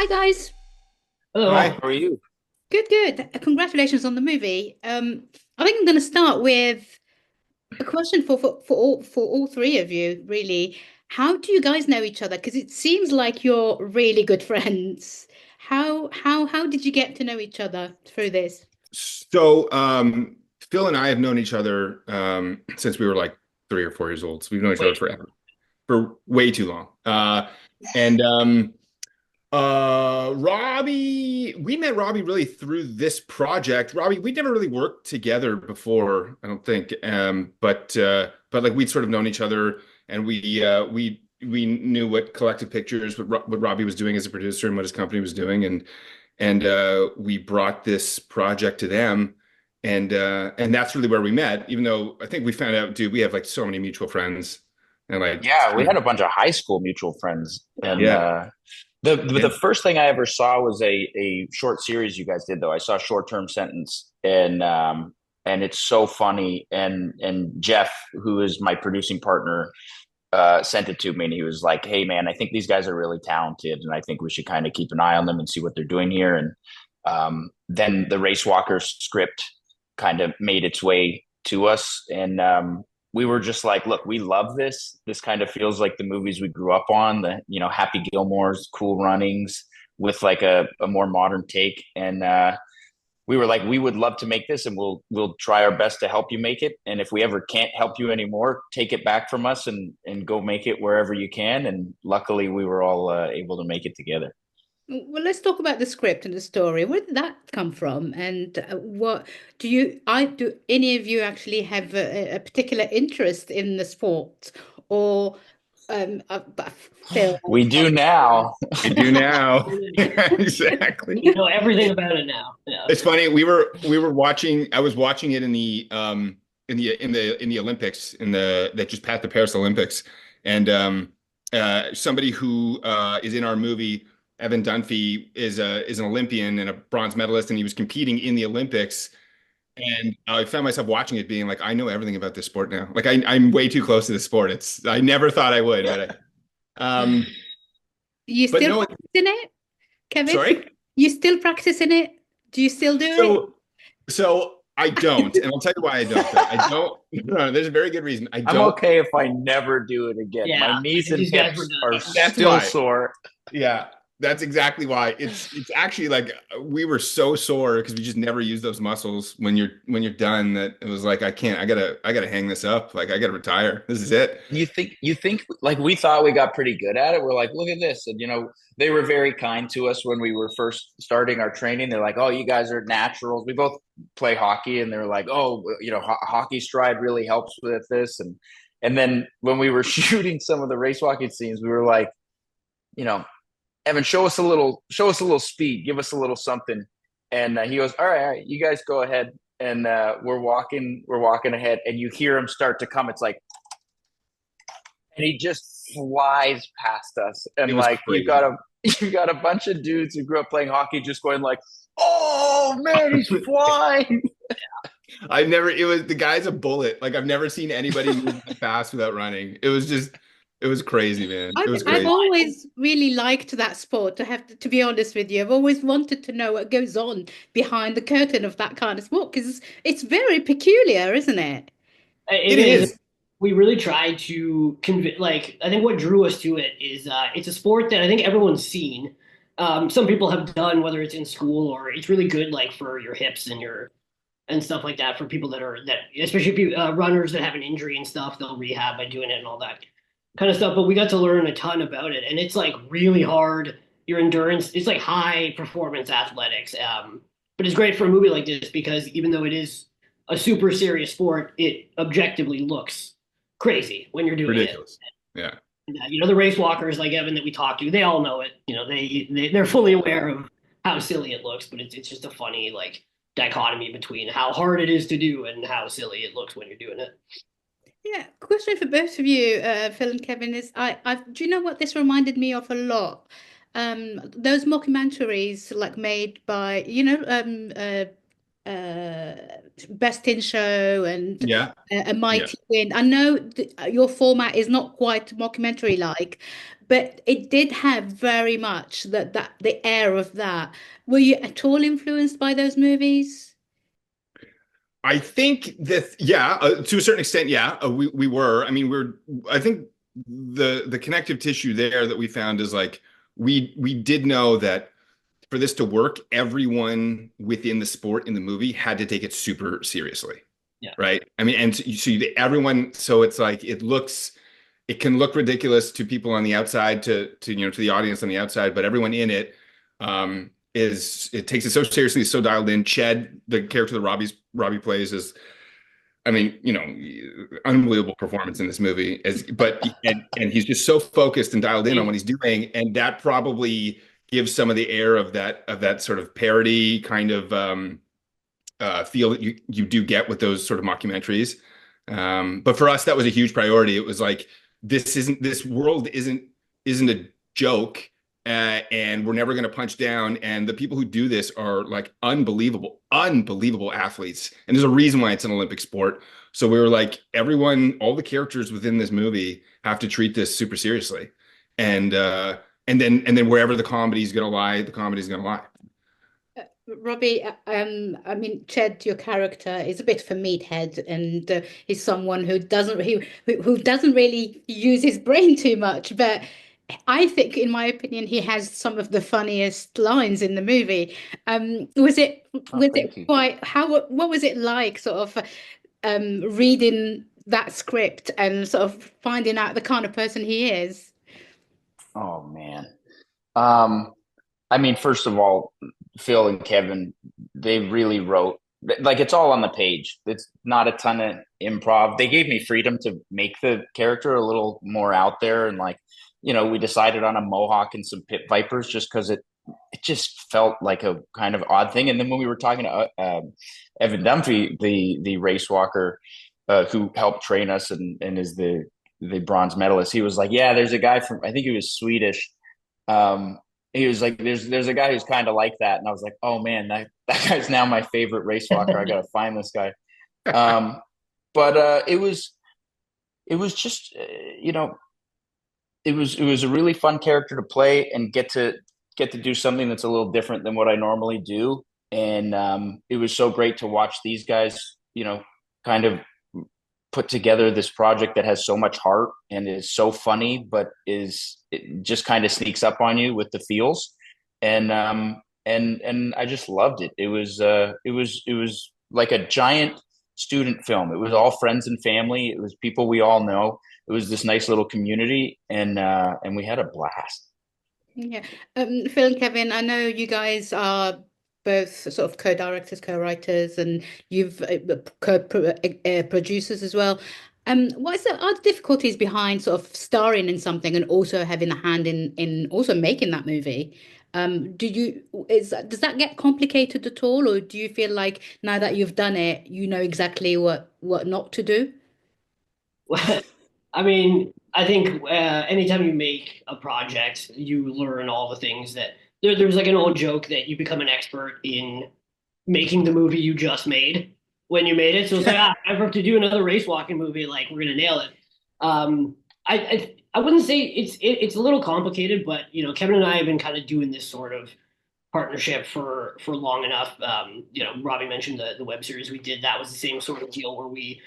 Hi guys. Hi, Hello. how are you? Good, good. Congratulations on the movie. I think I'm going to start with a question for all three of you, really. How do you guys know each other? Because it seems like you're really good friends. How did you get to know each other through this? Phil and I have known each other since we were like 3 or 4 years old. So we've known each other Wait, forever, for way too long. And Robbie, we met Robbie really through this project. Robbie, we'd never really worked together before, I don't think. But like we'd sort of known each other, and we knew what Collective Pictures, what Robbie was doing as a producer, and what his company was doing, and we brought this project to them, and that's really where we met. Even though I think we found out, dude, we have like so many mutual friends, and like, yeah, we had a bunch of high school mutual friends, and yeah, the and first thing I ever saw was a short series you guys did. Though I saw Short Term Sentence, and it's so funny. And Jeff, who is my producing partner, sent it to me, and he was like, "Hey, man, I think these guys are really talented, and I think we should kind of keep an eye on them and see what they're doing here." And then the Racewalkers script kind of made its way to us, and we were just like, look, we love this. This kind of feels like the movies we grew up on, the Happy Gilmore's, Cool Runnings, with like a more modern take. And we were like, we would love to make this, and we'll try our best to help you make it. And if we ever can't help you anymore, take it back from us and go make it wherever you can. And luckily, we were all able to make it together. Well, let's talk about the script and the story. Where did that come from? And what do any of you actually have a particular interest in the sport or Phil? We do now. we do now. Exactly. You know everything about it now. Yeah. It's funny. We were watching. I was watching it in the Olympics, that just passed the Paris Olympics, and somebody who is in our movie, Evan Dunphy, is an Olympian and a bronze medalist, and he was competing in the Olympics. And I found myself watching it, being like, I know everything about this sport now. Like I'm way too close to the sport. I never thought I would, um, You but still no. practicing it, Kevin? Sorry. You still practicing it? Do you still do it? So so I don't, and I'll tell you why I don't. I don't. No, there's a very good reason. I I'm don't. okay if I never do it again. My Yeah. knees and These guys were hips are done. That's still why. sore. Yeah, that's exactly why. It's actually like we were so sore because we just never use those muscles when you're done, that it was like, I can't. I gotta hang this up. Like I gotta retire. This is it. You think like we thought we got pretty good at it. We're like, look at this. And they were very kind to us when we were first starting our training. They're like, oh, you guys are naturals. We both play hockey, and they're like, oh, hockey stride really helps with this. And then when we were shooting some of the race walking scenes, we were like, you know, Evan, show us a little speed, give us a little something. And he goes, all right, you guys go ahead. And we're walking ahead, and you hear him start to come. It's like, and he just flies past us. It And was like crazy. you got a bunch of dudes who grew up playing hockey just going like, oh man, he's flying. I've never. It was the guy's a bullet. Like I've never seen anybody move that fast without running. It was just. It was crazy, man. It was I've crazy. always really liked that sport. To be honest with you, I've always wanted to know what goes on behind the curtain of that kind of sport because it's very peculiar, isn't it? It It is. is. We really tried to convince. Like, I think what drew us to it is it's a sport that I think everyone's seen. Some people have done, whether it's in school or it's really good, like for your hips and your and stuff like that. For people that especially people, runners that have an injury and stuff, they'll rehab by doing it and all that kind of stuff. But we got to learn a ton about it, and it's like really hard. Your endurance, it's like high performance athletics. But it's great for a movie like this because even though it is a super serious sport, it objectively looks crazy when you're doing it. Ridiculous. Yeah. And, the race walkers like Evan that we talked to, they all know it. They're fully aware of how silly it looks, but it's just a funny like dichotomy between how hard it is to do and how silly it looks when you're doing it. Yeah, question for both of you, Phil and Kevin, is do you know what this reminded me of a lot? Those mockumentaries like made by, uh, Best in Show and Yeah. A Yeah. Mighty Wind. I know your format is not quite mockumentary like, but it did have very much that the air of that. Were you at all influenced by those movies? I think that, yeah, to a certain extent, yeah, we were. I mean, I think the connective tissue there that we found is like we did know that for this to work, everyone within the sport in the movie had to take it super seriously, Yeah. right? I mean, and everyone, so it's like it can look ridiculous to people on the outside, to the audience on the outside, but everyone in it it takes it so seriously, it's so dialed in. Ched, the character that Robbie plays, is, I mean, unbelievable performance in this movie. And he's just so focused and dialed in on what he's doing, and that probably gives some of the air of that sort of parody kind of feel that you do get with those sort of mockumentaries. But for us, that was a huge priority. It was like, this world isn't a joke, and we're never going to punch down. And the people who do this are like unbelievable athletes. And there's a reason why it's an Olympic sport. So we were like, all the characters within this movie have to treat this super seriously. And then wherever the comedy's going to lie, the comedy's going to lie. Robbie, I mean, Ched, your character is a bit of a meathead, and he's someone who doesn't really use his brain too much. But I think, in my opinion, he has some of the funniest lines in the movie. Was it Thank you. what was it like, sort of reading that script and sort of finding out the kind of person he is? Oh man. I mean, first of all, Phil and Kevin, they really wrote, like, it's all on the page. It's not a ton of improv. They gave me freedom to make the character a little more out there, and like, we decided on a mohawk and some pit vipers just because it just felt like a kind of odd thing. And then when we were talking to Evan Dunphy, the race walker who helped train us and is the bronze medalist, he was like, yeah, there's a guy from, I think he was Swedish. He was like, there's a guy who's kind of like that. And I was like, oh man, that guy's now my favorite race walker. I got to find this guy. But it was just, it was a really fun character to play and get to do something that's a little different than what I normally do. And it was so great to watch these guys, kind of put together this project that has so much heart and is so funny, but it just kind of sneaks up on you with the feels. And I just loved it. It was like a giant student film. It was all friends and family. It was people we all know. It was this nice little community, and we had a blast. Yeah. Phil and Kevin, I know you guys are both sort of co-directors, co-writers, and you've co-producers as well. Are the difficulties behind sort of starring in something and also having a hand in also making that movie? Does that get complicated at all, or do you feel like now that you've done it, you know exactly what not to do? I mean, I think anytime you make a project, you learn all the things that there's like an old joke that you become an expert in making the movie you just made when you made it. So it's like, I have to do another race walking movie, like we're gonna nail it. I wouldn't say it's a little complicated, but Kevin and I have been kind of doing this sort of partnership for long enough. Robbie mentioned the web series we did. That was the same sort of deal where we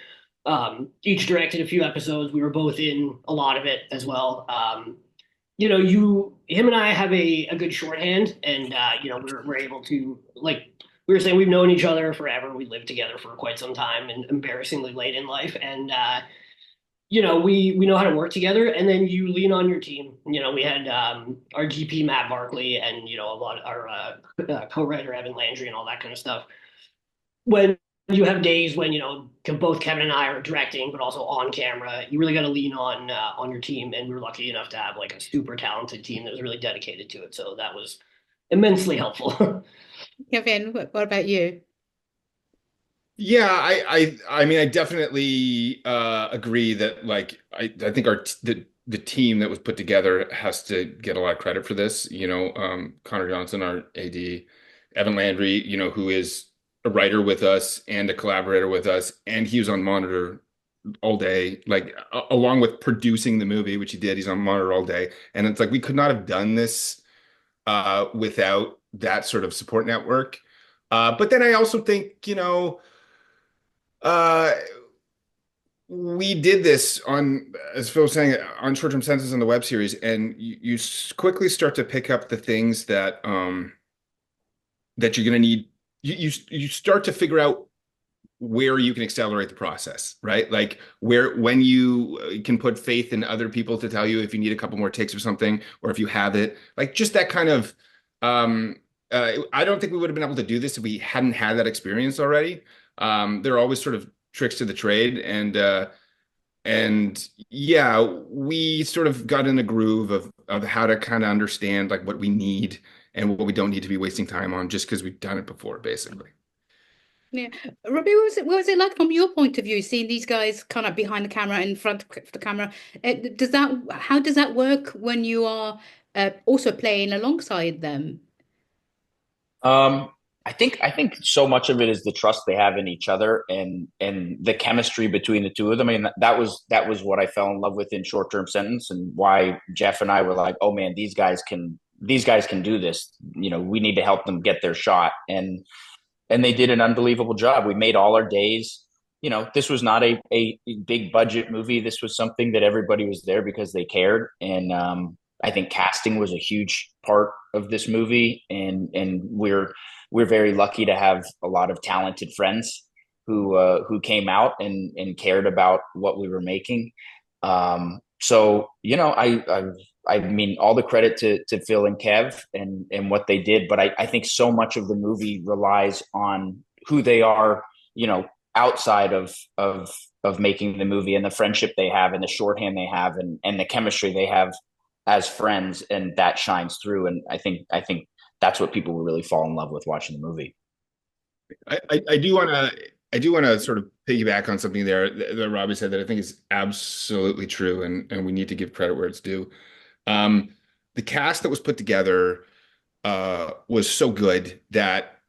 each directed a few episodes. We were both in a lot of it as well. Him and I have a good shorthand, and we're able to, like we were saying, we've known each other forever. We lived together for quite some time, and embarrassingly late in life, and we know how to work together. And then you lean on your team. We had our DP Matt Barkley, and a lot of our co-writer Evan Landry, and all that kind of stuff. When you have days when both Kevin and I are directing, but also on camera, you really got to lean on your team. And we were lucky enough to have like a super talented team that was really dedicated to it. So that was immensely helpful. Kevin, what about you? Yeah, I mean, I definitely agree that, like, I think the team that was put together has to get a lot of credit for this. Connor Johnson, our AD, Evan Landry, who is a writer with us and a collaborator with us, and he was on monitor all day, like along with producing the movie, which he did. He's on monitor all day, and it's like we could not have done this without that sort of support network. But then I also think, uh, we did this on, as Phil was saying, on short-term sentences on the web series, and you quickly start to pick up the things that you're going to need. You start to figure out where you can accelerate the process, right? Like when you can put faith in other people to tell you if you need a couple more takes or something, or if you have it, like just that kind of. I don't think we would have been able to do this if we hadn't had that experience already. There are always sort of tricks to the trade, and yeah, we sort of got in a groove of how to kind of understand like what we need and what we don't need to be wasting time on just because we've done it before, basically. Yeah. Robbie, what was it like from your point of view, seeing these guys kind of behind the camera, in front of the camera? How does that work when you are also playing alongside them? Um, I think so much of it is the trust they have in each other and the chemistry between the two of them. I mean, that was what I fell in love with in short term sentence, and why Jeff and I were like, oh man, these guys can do this. We need to help them get their shot, and they did an unbelievable job. We made all our days. This was not a big budget movie. This was something that everybody was there because they cared. And I think casting was a huge part of this movie. And we're very lucky to have a lot of talented friends who came out and cared about what we were making. So I mean, all the credit to Phil and Kev and what they did, but I think so much of the movie relies on who they are, outside of making the movie, and the friendship they have and the shorthand they have and the chemistry they have as friends, and that shines through. And I think that's what people will really fall in love with watching the movie. I do want to sort of piggyback on something there that Robbie said that I think is absolutely true, and we need to give credit where it's due. Um, the cast that was put together was so good that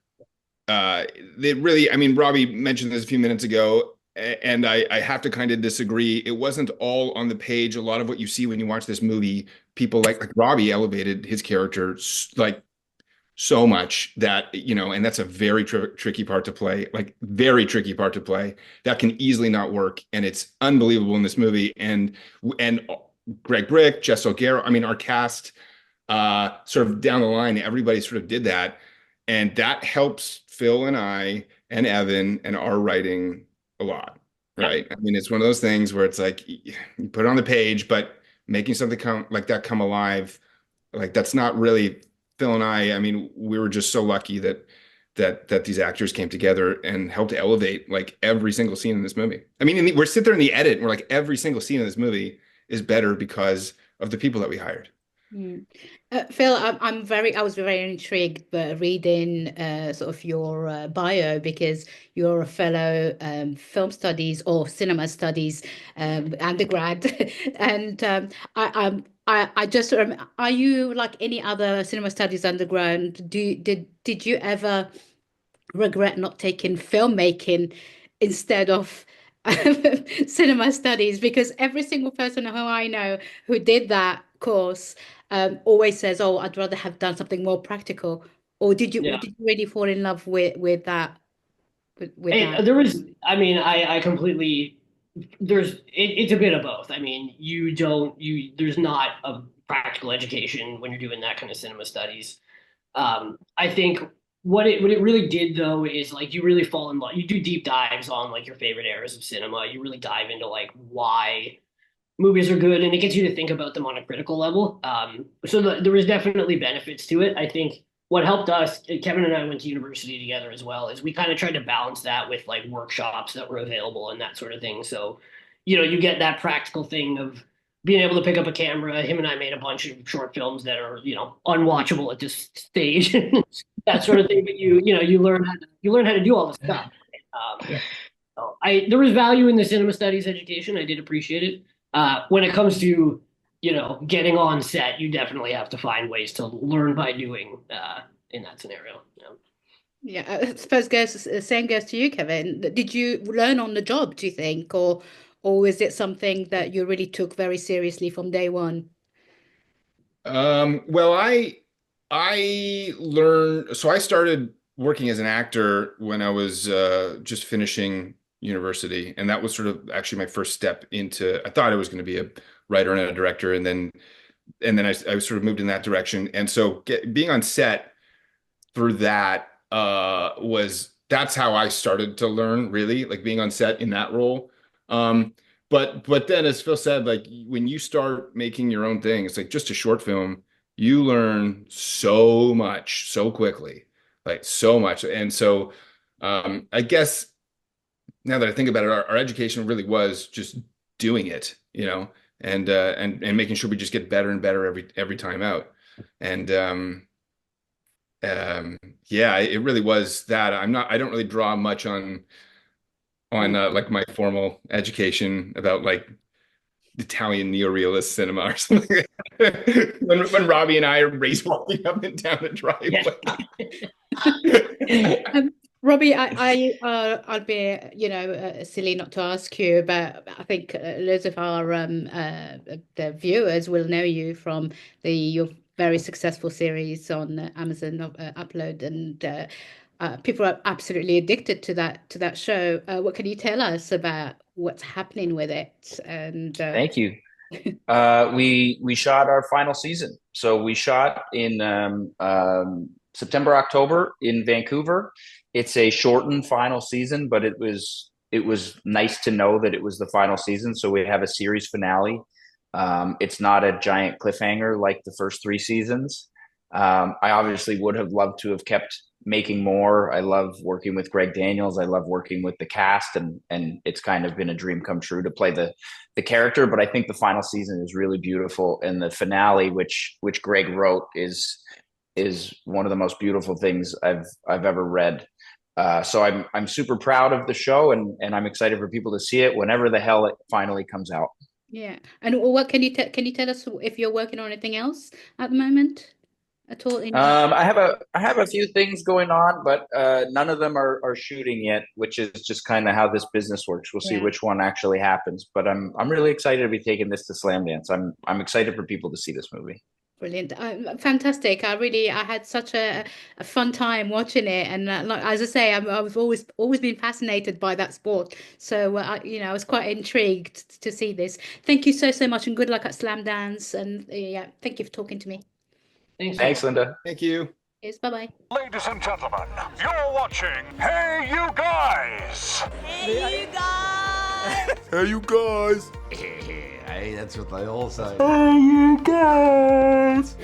it really, I mean, Robbie mentioned this a few minutes ago, and I have to kind of disagree. It wasn't all on the page. A lot of what you see when you watch this movie, people like Robbie elevated his character like so much that, and that's a very tricky part to play, like very tricky part to play that can easily not work. And it's unbelievable in this movie. And Greg Bryk, Jess Salgueiro, I mean, our cast, sort of down the line, everybody sort of did that. And that helps Phil and I and Evan and our writing a lot, Yeah. right? I mean, it's one of those things where it's like you put it on the page, but making something come alive, like that's not really Phil and I mean, we were just so lucky that these actors came together and helped elevate like every single scene in this movie. I mean, we're sitting there in the edit, and we're like, every single scene in this movie is better because of the people that we hired. Mm. Phil, I was very intrigued reading sort of your bio, because you're a fellow film studies or cinema studies undergrad, and I just are you like any other cinema studies undergrad? Did you ever regret not taking filmmaking instead of cinema studies? Because every single person who I know who did that course always says, "Oh, I'd rather have done something more practical." Or Yeah. did you really fall in love with that with that? There was, I mean, I completely, it's a bit of both. I mean, there's not a practical education when you're doing that kind of cinema studies. I think what it really did though is like you really fall in love. You do deep dives on like your favorite eras of cinema. You really dive into like why movies are good, and it gets you to think about them on a critical level. There was definitely benefits to it. I think what helped us, Kevin and I went to university together as well, is we kind of tried to balance that with like workshops that were available and that sort of thing. So, you get that practical thing of being able to pick up a camera. Him and I made a bunch of short films that are, unwatchable at this stage, that sort of thing. But you learn how to do all this stuff. Yeah. So there was value in the cinema studies education. I did appreciate it. When it comes to, getting on set, you definitely have to find ways to learn by doing in that scenario. Yeah, I suppose same goes to you, Kevin. Did you learn on the job, do you think, or is it something that you really took very seriously from day one? Well, I learned, so I started working as an actor when I was just finishing university, and that was sort of actually my first step into. I thought I was going to be a writer and a director, and then I sort of moved in that direction. And so being on set for that was that's how I started to learn, really, like being on set in that role. Um, but then, as Phil said, like when you start making your own thing, it's like just a short film, you learn so much so quickly, like so much. And so I guess now that I think about it, our education really was just doing it, and making sure we just get better and better every time out. And yeah, it really was that. I don't really draw much on like my formal education about like Italian neorealist cinema or something. When Robbie and I are race walking up and down the driveway. Robbie, I'll be, silly not to ask you, but I think loads of our the viewers will know you from your very successful series on Amazon Upload, and people are absolutely addicted to that show. What can you tell us about what's happening with it? And Thank you. We shot our final season. So we shot in September, October in Vancouver. It's a shortened final season, but it was nice to know that it was the final season. So we have a series finale. It's not a giant cliffhanger like the first three seasons. I obviously would have loved to have kept making more. I love working with Greg Daniels. I love working with the cast, and it's kind of been a dream come true to play the character. But I think the final season is really beautiful, and the finale, which Greg wrote, is one of the most beautiful things I've ever read. So I'm super proud of the show, and I'm excited for people to see it whenever the hell it finally comes out. Yeah. And what can you tell us if you're working on anything else at the moment at all? I have a few things going on, but none of them are shooting yet, which is just kind of how this business works. We'll see which one actually happens. But I'm really excited to be taking this to Slamdance. I'm excited for people to see this movie. Brilliant. Fantastic. I had such a fun time watching it. And like, as I say, I've always been fascinated by that sport. So, I was quite intrigued to see this. Thank you so much, and good luck at Slam Dance. And yeah, thank you for talking to me. Thanks, Linda. Thank you. Yes, bye-bye. Ladies and gentlemen, you're watching Hey You Guys. Hey, you guys! Hey You Guys. Hey, that's what they all say. Hey You Guys.